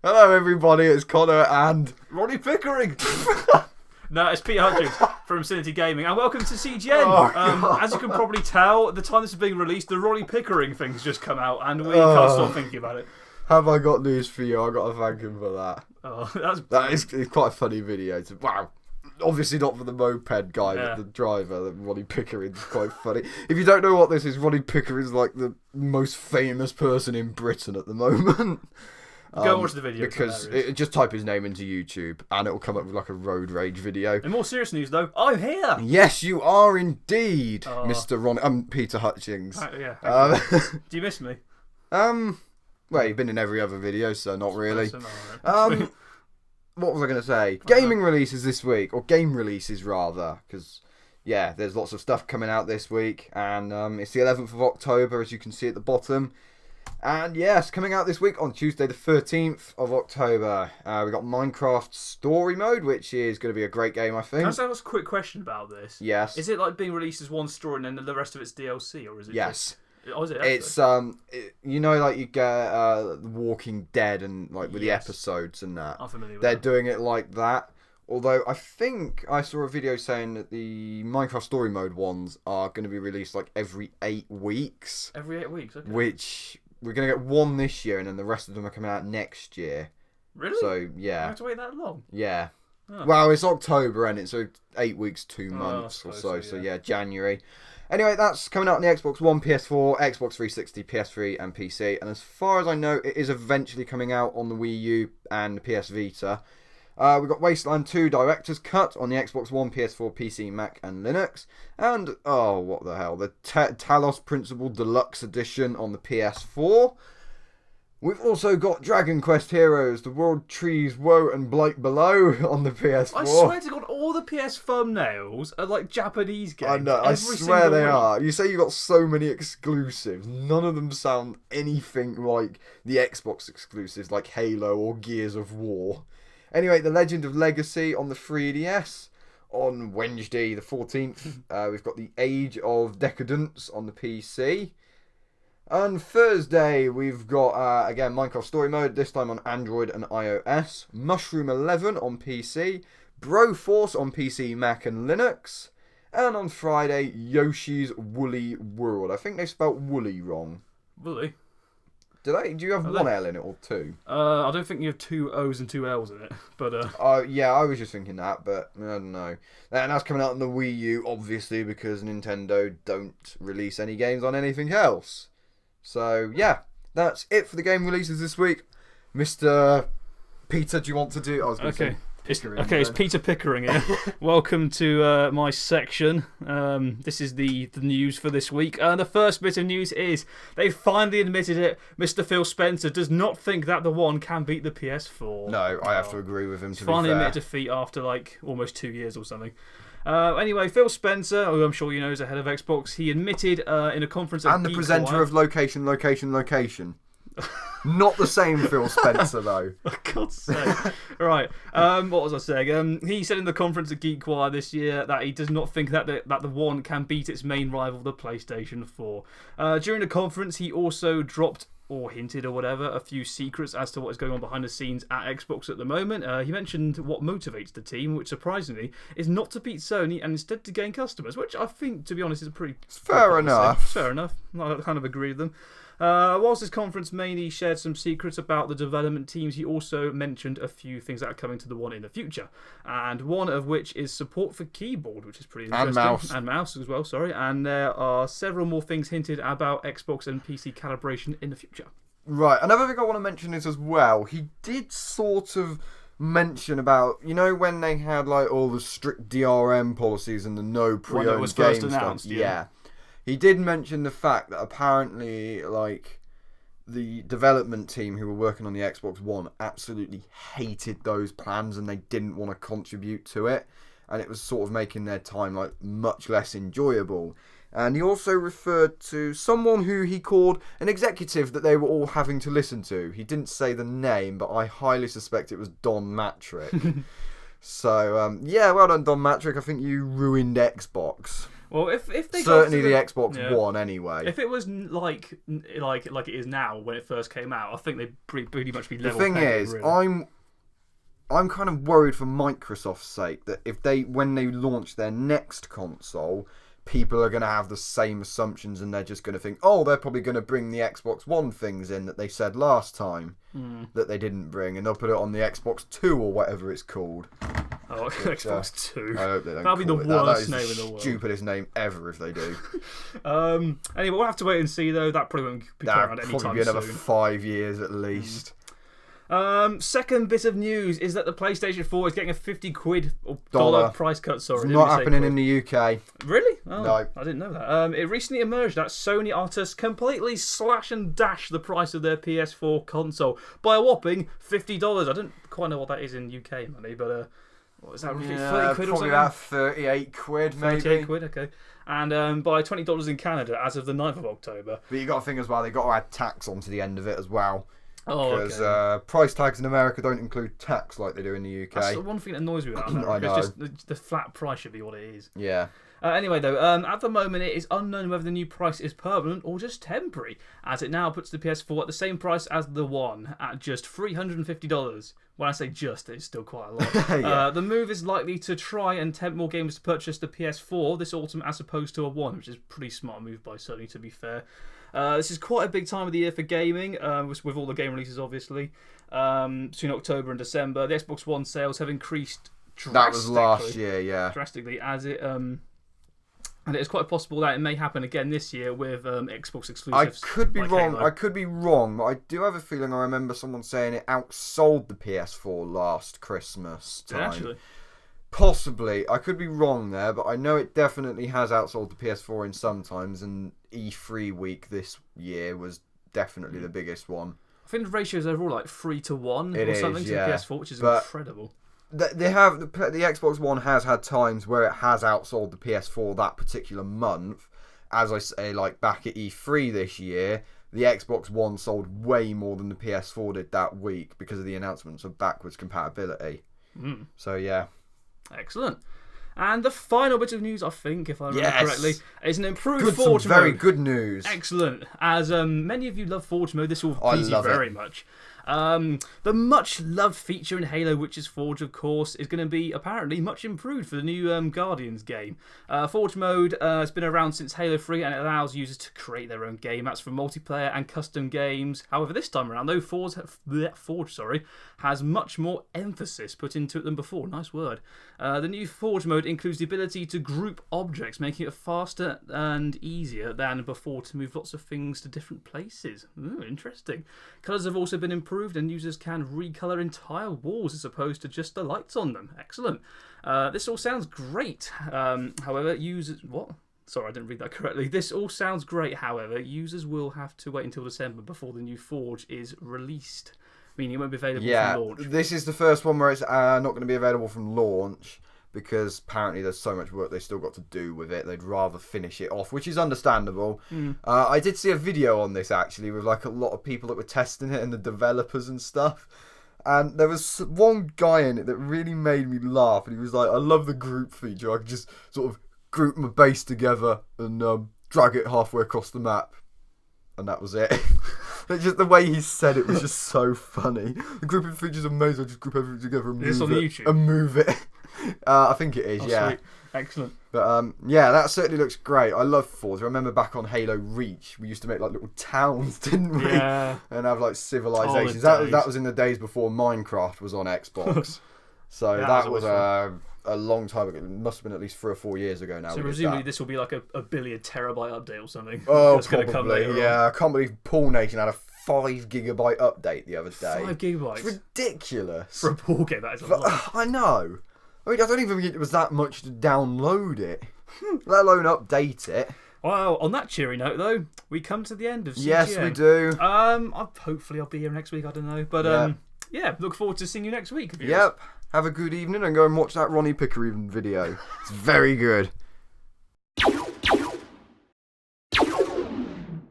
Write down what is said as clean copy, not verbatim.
Hello, everybody. It's Connor and Ronnie Pickering. No, it's Peter Hutchings from Cinity Gaming, and welcome to CGN. As you can probably tell, at the time this is being released, the Ronnie Pickering thing's just come out, and we can't stop thinking about it. Have I got news for you? I've got to thank him for that. Oh, It's quite a funny video. Wow. Obviously not for the moped guy, but the driver, Ronnie Pickering's quite funny. If you don't know what this is, Ronnie Pickering's like the most famous person in Britain at the moment. Go and watch the video. Because just type his name into YouTube and it'll come up with like a road rage video. In more serious news though, I'm here! Yes, you are indeed, Mr. Ronnie. I'm Peter Hutchings. Do you miss me? Well, you've been in every other video, so not really. What was I going to say? Gaming releases this week, or game releases rather, because, yeah, there's lots of stuff coming out this week, and it's the 11th of October, as you can see at the bottom. And yes, coming out this week on Tuesday the 13th of October, we got Minecraft Story Mode, which is going to be a great game, I think. Can I ask a quick question about this? Yes. Is it like being released as one story and then the rest of it's DLC, or is it Yes. Oh, is it? It's you know, like you get Walking Dead and like with the episodes and that. I'm familiar with They're that. doing it like that. Although I think I saw a video saying that the Minecraft Story Mode ones are going to be released like every 8 weeks. Every 8 weeks, okay. Which we're going to get one this year, and then the rest of them are coming out next year. Really? So yeah. I have to wait that long. Yeah. Oh. Well, it's October, and it's so 8 weeks, 2 months or so. So yeah, January. Anyway, that's coming out on the Xbox One, PS4, Xbox 360, PS3 and PC. And as far as I know, it is eventually coming out on the Wii U and the PS Vita. We've got Wasteland 2 Director's Cut on the Xbox One, PS4, PC, Mac and Linux. And, oh, what the hell, the Talos Principle Deluxe Edition on the PS4. We've also got Dragon Quest Heroes, The World Trees Woe and Blight Below on the PS4. I swear to God, all the PS thumbnails are like Japanese games. I know, I swear they are. You say you got so many exclusives. None of them sound anything like the Xbox exclusives, like Halo or Gears of War. Anyway, The Legend of Legacy on the 3DS. On Wednesday the 14th, we've got The Age of Decadence on the PC. On Thursday, we've got, again, Minecraft Story Mode, this time on Android and iOS. Mushroom 11 on PC. Broforce on PC, Mac and Linux. And on Friday, Yoshi's Woolly World. I think they spelt woolly wrong. Woolly? Do you have one L in it or two? I don't think you have 2 O's and 2 L's in it, but... yeah, I was just thinking that, but I don't know. And that's coming out on the Wii U, obviously, because Nintendo don't release any games on anything else. So, yeah, that's it for the game releases this week. Mr. Peter, do you want to do... I was going to say Pickering. It's Peter Pickering here. Welcome to my section. This is the news for this week. The first bit of news is they've finally admitted it. Mr. Phil Spencer does not think that the One can beat the PS4. No, I have to agree with him, to be finally fair. admitted defeat after like almost 2 years or something. Anyway, Phil Spencer, who I'm sure you know is the head of Xbox, he admitted in a conference at And the presenter of Location. Not the same Phil Spencer, though. For God's sake. Right. What was I saying? He said in the conference at GeekWire this year that he does not think that the One can beat its main rival, the PlayStation 4. During the conference, he also dropped or hinted or whatever a few secrets as to what is going on behind the scenes at Xbox at the moment. He mentioned what motivates the team, which surprisingly is not to beat Sony and instead to gain customers, which I think, to be honest, is a pretty fair enough. Fair enough. I kind of agree with them. Whilst this conference mainly shared some secrets about the development teams, he also mentioned a few things that are coming to the One in the future. And one of which is support for keyboard, which is pretty interesting. And mouse as well, sorry. And there are several more things hinted about Xbox and PC calibration in the future. Right, another thing I want to mention is as well, he did sort of mention about, you know, when they had like all the strict DRM policies and the no pre-owned game stuff. Yeah. He did mention the fact that apparently, like, the development team who were working on the Xbox One absolutely hated those plans and they didn't want to contribute to it. And it was sort of making their time, like, much less enjoyable. And he also referred to someone who he called an executive that they were all having to listen to. He didn't say the name, but I highly suspect it was Don Matrick. So, yeah, well done, Don Matrick. I think you ruined Xbox. Well, if they certainly the Xbox One anyway. If it was like it is now when it first came out, I think they'd pretty much be level. The thing is, really. I'm kind of worried for Microsoft's sake that when they launch their next console, people are going to have the same assumptions and they're just going to think, oh, they're probably going to bring the Xbox One things in that they said last time that they didn't bring, and they'll put it on the Xbox 2 or whatever it's called. Oh, Xbox 2. I hope they don't. That'll be the worst name in the world. Stupidest name ever if they do. Anyway, we'll have to wait and see though. That probably won't be around anytime soon. That'll probably be another 5 years at least. Second bit of news is that the PlayStation 4 is getting a £50 or dollar price cut. Sorry, it's not happening in the UK. Really? Oh, no, I didn't know that. It recently emerged that Sony are to completely slash and dash the price of their PS4 console by a whopping $50. I don't quite know what that is in UK money, but what is that? Yeah, 30 quid or probably something? about 38 quid, maybe. 38 quid, okay. And by $20 in Canada as of the 9th of October. But you got to think as well, they got to add tax onto the end of it as well. Oh, because price tags in America don't include tax like they do in the UK. That's the one thing that annoys me about America. I know. It's just the flat price should be what it is. Yeah. Anyway, though, at the moment it is unknown whether the new price is permanent or just temporary, as it now puts the PS4 at the same price as the One at just $350. When I say just, it's still quite a lot. Yeah. The move is likely to try and tempt more gamers to purchase the PS4 this autumn as opposed to a One, which is a pretty smart move by Sony, to be fair. This is quite a big time of the year for gaming, with all the game releases, obviously. Between October and December, the Xbox One sales have increased drastically. That was last year, yeah. Drastically, as it... and it's quite possible that it may happen again this year with Xbox exclusives. I could be wrong. Halo. I could be wrong, but I do have a feeling I remember someone saying it outsold the PS4 last Christmas time. Actually. Possibly. I could be wrong there, but I know it definitely has outsold the PS4 in some times, and E3 week this year was definitely the biggest one. I think the ratios overall like 3 to 1 or something to the PS4, which is incredible. The Xbox One has had times where it has outsold the PS4 that particular month. As I say, like back at E3 this year, the Xbox One sold way more than the PS4 did that week because of the announcements of backwards compatibility. So yeah. Excellent. And the final bit of news, I think, if I remember correctly, is an improved Forge mode. Very good news. Excellent. As many of you love Forge mode, this will please you very much. The much-loved feature in Halo, which is Forge, of course, is going to be apparently much improved for the new Guardians game. Forge mode has been around since Halo 3, and it allows users to create their own game apps for multiplayer and custom games. However, this time around, though, Forge has much more emphasis put into it than before. Nice word. The new Forge mode includes the ability to group objects, making it faster and easier than before to move lots of things to different places. Ooh, interesting. Colours have also been improved, and users can recolour entire walls as opposed to just the lights on them. Excellent. This all sounds great. However, users... What? Sorry, I didn't read that correctly. This all sounds great, however, users will have to wait until December before the new Forge is released. Meaning it won't be available from launch. This is the first one where it's not going to be available from launch, because apparently there's so much work they still got to do with it. They'd rather finish it off, which is understandable. I did see a video on this actually with like a lot of people that were testing it and the developers and stuff. And there was one guy in it that really made me laugh, and he was like, I love the group feature. I could just sort of group my base together and drag it halfway across the map. And that was it. Just the way he said it was just so funny. The grouping feature's amazing. I just group everything together and move it. I think it is, yeah. Sweet. Excellent. But yeah, that certainly looks great. I love Forza. I remember back on Halo Reach, we used to make like little towns, didn't we? Yeah. And have like civilizations. That was in the days before Minecraft was on Xbox. So that was a long time ago. It must have been at least 3 or 4 years ago now. So presumably this will be like a billion terabyte update or something. Oh, that's probably. Come later yeah, I can't believe Paul Nation had a 5 gigabyte update the other day. 5 gigabytes? It's ridiculous. For a pool game, that is a lot. I know. I mean, I don't even think it was that much to download it, let alone update it. Well, on that cheery note, though, we come to the end of CGM. Yes, we do. Hopefully I'll be here next week, I don't know. But yeah, look forward to seeing you next week. Yep. Have a good evening and go and watch that Ronnie Pickering video. It's very good.